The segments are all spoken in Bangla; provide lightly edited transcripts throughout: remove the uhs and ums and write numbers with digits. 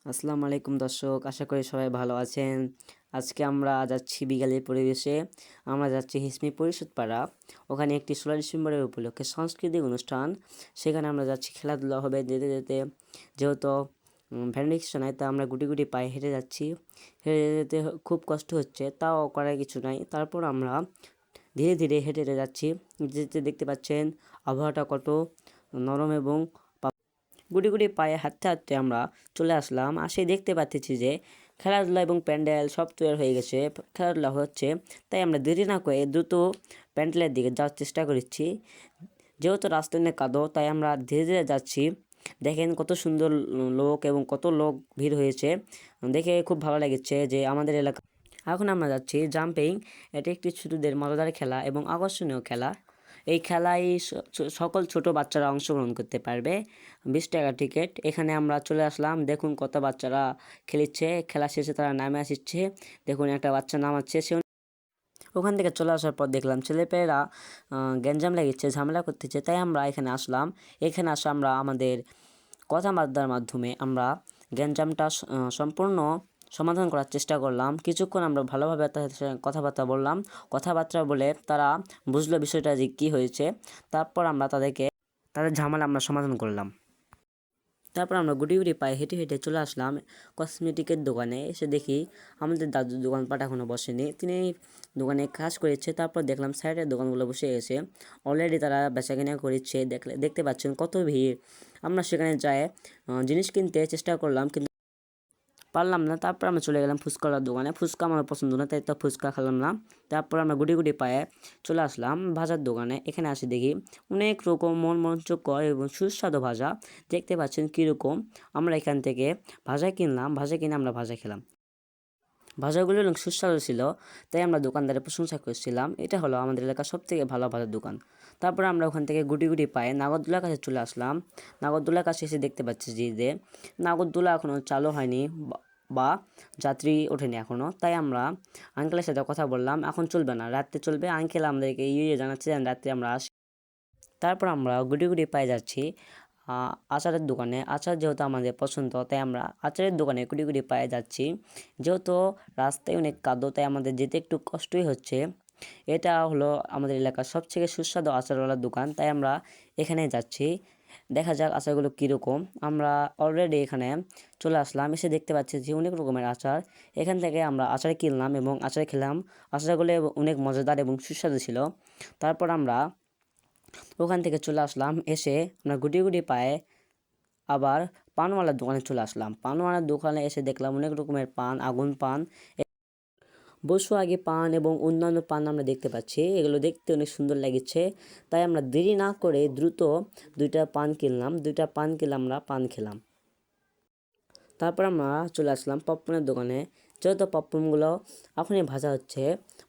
আসসালামু আলাইকুম দর্শক, আশা করি সবাই ভালো আছেন। আজকে আমরা যাচ্ছি বিকালের পরিবেশে। আমরা যাচ্ছি হিসমি পরিষদ পাড়া। ওখানে একটি 16 ডিসেম্বরের উপলক্ষে সাংস্কৃতিক অনুষ্ঠান। সেখানে আমরা যাচ্ছি, খেলাধুলা হবে যেতে যেতে। যেহেতু ভ্যান রিক্সা নাই, তা আমরা গুটি গুটি পায়ে হেঁটে যাচ্ছি। হেঁটে যেতে খুব কষ্ট হচ্ছে, তাও করার কিছু নাই। তারপর আমরা ধীরে ধীরে হেঁটে হেঁটে যাচ্ছি। যেতে দেখতে পাচ্ছেন আবহাওয়াটা কত নরম এবং গুটি গুটি পায়ে হাঁটতে হাঁটতে আমরা চলে আসলাম। আসে দেখতে পাচ্ছি যে খেলাধুলা এবং প্যান্ডেল সব তৈরি হয়ে গেছে, খেলাধুলা হচ্ছে। তাই আমরা দেরি না করে দ্রুত প্যান্ডেলের দিকে যাওয়ার চেষ্টা করছি। যেহেতু রাস্তা অনেক কাদো, তাই আমরা ধীরে ধীরে যাচ্ছি। দেখেন কত সুন্দর লোক এবং কত লোক ভিড় হয়েছে, দেখে খুব ভালো লেগেছে যে আমাদের এলাকা। এখন আমরা যাচ্ছি জাম্পিং। এটি একটি ছোটদের মজাদার খেলা এবং আকর্ষণীয় খেলা। এই খেলায় সকল ছোট বাচ্চারা অংশগ্রহণ করতে পারবে। 20 টাকা টিকিট। এখানে আমরা চলে আসলাম, দেখুন কত বাচ্চারা খেলছে। খেলা শেষে তারা নামে আসছে। দেখুন একটা বাচ্চা নামাচ্ছে, সে ওখান থেকে চলে আসার পর দেখলাম ছেলেপেলেরা গ্যাঞ্জাম লেগেছে, ঝামেলা করতেছে। তাই আমরা এখানে আসলাম। এখানে আসা আমরা আমাদের কথাবার্তার মাধ্যমে আমরা গ্যাঞ্জামটা সম্পূর্ণ সমাধান করার চেষ্টা করলাম। কিছুক্ষণ আমরা ভালোভাবে তাদের সাথে কথাবার্তা বললাম। কথাবার্তা বলে তারা বুঝলো বিষয়টা যে কী হয়েছে। তারপর আমরা তাদের ঝামেলা আমরা সমাধান করলাম। তারপর আমরা গুটি গুটি পায়ে হেঁটে হেঁটে চলে আসলাম কসমেটিকের দোকানে। এসে দেখি আমাদের দাদুর দোকানপাট এখনও বসেনি, তিনি দোকানে কাজ করেছে। তারপর দেখলাম সাইডের দোকানগুলো বসে গেছে, অলরেডি তারা বেচাকেনা করেছে। দেখতে পাচ্ছেন কত ভিড়। আমরা সেখানে যাই জিনিস কিনতে চেষ্টা করলাম, কিন্তু পারলাম না। তারপর আমরা চলে গেলাম ফুচকার দোকানে। ফুচকা আমার পছন্দ না, তাই তো ফুচকা খেলাম না। তারপর আমরা গুটি গুটি পায়ে চলে আসলাম ভাজার দোকানে। এখানে আসি দেখি অনেক রকম মনোমুগ্ধকর এবং সুস্বাদু ভাজা। দেখতে পাচ্ছেন কীরকম। আমরা এখান থেকে ভাজা কিনলাম, ভাজা কিনে আমরা ভাজা খেলাম। ভাজাগুলো অনেক সুস্বাদু ছিল, তাই আমরা দোকানদারের প্রশংসা করছিলাম। এটা হলো আমাদের এলাকার সবথেকে ভালো ভাজার দোকান। তারপর আমরা ওখান থেকে গুটি গুটি পায়ে নাগরদোলার কাছে চলে আসলাম। নাগরদোলার কাছে এসে দেখতে পাচ্ছি যে নাগরদোলা এখনও চালু হয়নি বা যাত্রী ওঠেনি এখনও। তাই আমরা আঙ্কেলের সাথে কথা বললাম, এখন চলবে না, রাত্রে চলবে। আঙ্কেল আমাদেরকে জানাচ্ছে রাত্রে আমরা আসি। তারপর আমরা গুটি গুটি পায়ে যাচ্ছি আচারের দোকানে। আচার যেহেতু আমাদের পছন্দ, তাই আমরা আচারের দোকানে গুটি গুটি পায়ে যাচ্ছি। যেহেতু রাস্তায় অনেক কাদো, তাই আমাদের যেতে একটু কষ্টই হচ্ছে। এটা হলো আমাদের এলাকার সবথেকে সুস্বাদু আচারওয়ালার দোকান, তাই আমরা এখানে যাচ্ছি। দেখা যাক আচারগুলো কীরকম। আমরা অলরেডি এখানে চলে আসলাম। এসে দেখতে পাচ্ছি যে অনেক রকমের আচার। এখান থেকে আমরা আচার কিনলাম এবং আচার খেলাম। আচারগুলো অনেক মজাদার এবং সুস্বাদু ছিল। তারপর আমরা ওখান থেকে চলে আসলাম। এসে আমরা গুটি গুটি পায়ে আবার পানওয়ালার দোকানে চলে আসলাম। পানওয়ালার দোকানে এসে দেখলাম অনেক রকমের পান, আগুন পান, আগে পান এবং অন্যান্য পান আমরা দেখতে পাচ্ছি। এগুলো দেখতে অনেক সুন্দর লেগেছে, তাই আমরা দেরি না করে দ্রুত 2টা পান কিনলাম। 2টা পান কিনলাম, আমরা পান খেলাম। তারপর আমরা চলে আসলাম পপকর্নের দোকানে। যেহেতু পপকর্নগুলো এখনই ভাজা হচ্ছে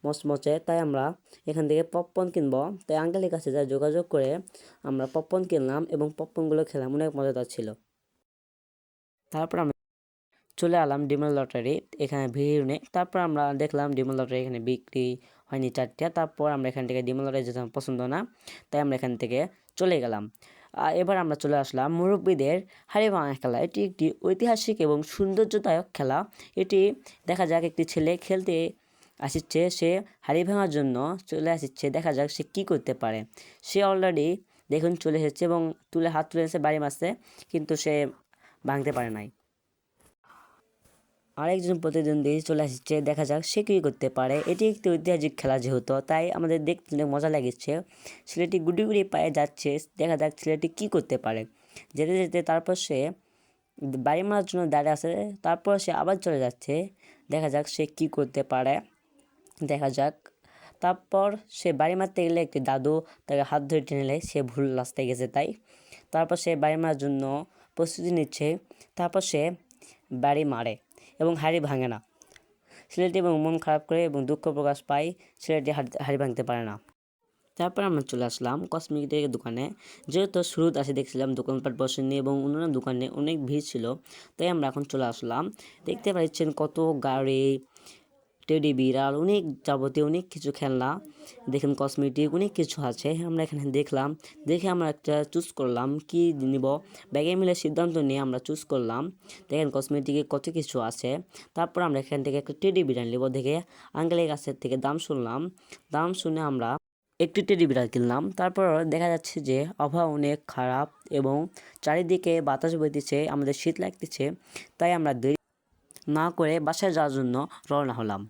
মচমচে, তাই আমরা এখান থেকে পপকর্ন কিনবো। তাই আঙ্কেলের কাছে যা যোগাযোগ করে আমরা পপকর্ন কিনলাম এবং পপকর্নগুলো খেলাম, অনেক মজাদার ছিল। তারপর আমরা চলে এলাম ডিমল লটারি। এখানে ভিড় নেই। তারপর আমরা দেখলাম ডিমল লটারি এখানে বিক্রি হয়নি 4টা। তারপর আমরা এখান থেকে ডিমল লটারি যেতে পছন্দ না, তাই আমরা এখান থেকে চলে গেলাম। এবার আমরা চলে আসলাম মুরব্বীদের হাড়ি ভাঙা খেলা। এটি একটি ঐতিহাসিক এবং সৌন্দর্যদায়ক খেলা। এটি দেখা যাক একটি ছেলে খেলতে আসছে, সে হাড়ি ভাঙার জন্য চলে আসছে। দেখা যাক সে কী করতে পারে। সে অলরেডি দেখুন চলে এসেছে এবং হাত তুলে এসে বাড়ি মারছে, কিন্তু সে ভাঙতে পারে নাই। আরেকজন প্রতিদ্বন্দ্বী চলে আসছে, দেখা যাক সে কী করতে পারে। এটি একটি ঐতিহাসিক খেলা যেহেতু, তাই আমাদের দেখতে অনেক মজা লাগছে। ছেলেটি গুটি গুটি পায়ে যাচ্ছে, দেখা যাক ছেলেটি কী করতে পারে। যেতে যেতে তারপর সে বাড়ি মারার জন্য দাঁড়িয়ে আছে, তারপর সে আবার চলে যাচ্ছে। দেখা যাক সে কী করতে পারে, দেখা যাক। তারপর সে বাড়ি মারতে গেলে একটি দাদু তাকে হাত ধরে টেনে নেয়, সে ভুল রাস্তায় গেছে তাই। তারপর সে বাড়ি মারার জন্য প্রস্তুতি নিচ্ছে। তারপর সে বাড়ি মারে এবং হাঁড়ি ভাঙে না। ছেলেটি এবং মন খারাপ করে এবং দুঃখ প্রকাশ পায়, ছেলেটি হাঁড়ি ভাঙতে পারে না। তারপর আমরা চলে আসলাম কসমেটিকের দোকানে। যেহেতু শুরুতে আসে দেখছিলাম দোকানপাট বসেনি এবং অন্যান্য দোকানে অনেক ভিড় ছিল, তাই আমরা এখন চলে আসলাম। দেখতে পাচ্ছেন কত গাড়ি, টেডি বিড়াল, অনেক যাবতীয় অনেক কিছু খেলনা, দেখেন কসমেটিক অনেক কিছু আছে। আমরা এখানে দেখলাম, দেখে আমরা একটা চুজ করলাম কি নিব, ব্যাগে মিলে সিদ্ধান্ত নিয়ে আমরা চুজ করলাম। দেখেন কসমেটিকে কত কিছু আছে। তারপর আমরা এখান থেকে একটা টেডি বিড়াল নিব দেখে আঙ্কেলের কাছের থেকে দাম শুনলাম। দাম শুনে আমরা একটি টেডি বিড়াল কিনলাম। তারপর দেখা যাচ্ছে যে আবহাওয়া অনেক খারাপ এবং চারিদিকে বাতাস বইতেছে, আমাদের শীত লাগতেছে, তাই আমরা দেরি না করে বাসায় যাওয়ার জন্য রওনা হলাম।